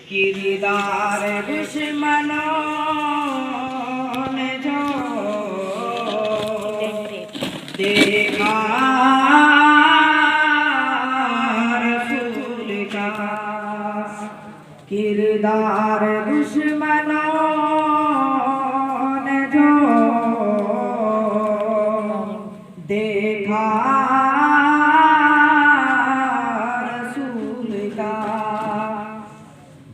किरदार दुश्मनों ने जो देखा रसूल का, किरदार दुश्मनों ने जो देखा रसूल का,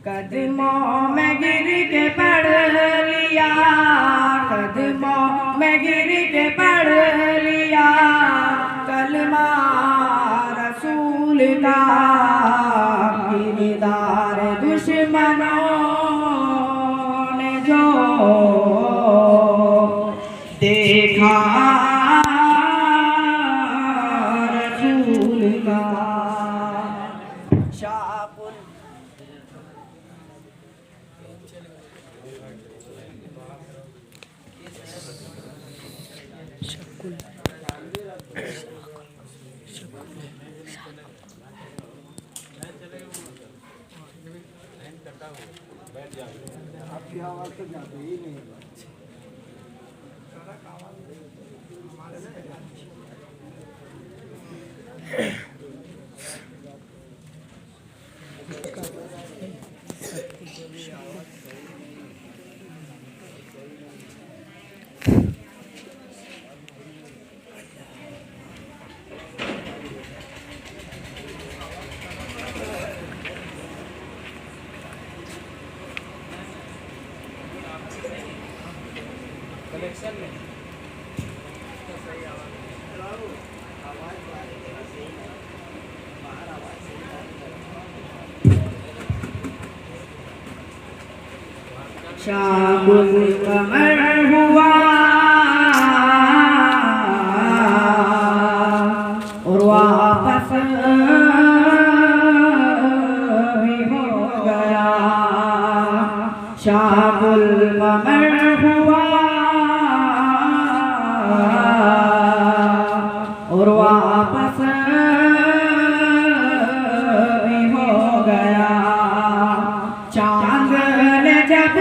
कदमों में गिर के पढ़ लिया, कदमों में गिर के पढ़ लिया कलमा रसूल का, किरदार दुश्मनों ने जो देखा रसूल का। शाकुल आपकी आवाज तो जाती ही नहीं। कलेक्शन में शाकुल कमर हुआ और वापस भी हो गया, शाकुल कमर हुआ और वापस भी हो गया। चांद ने जब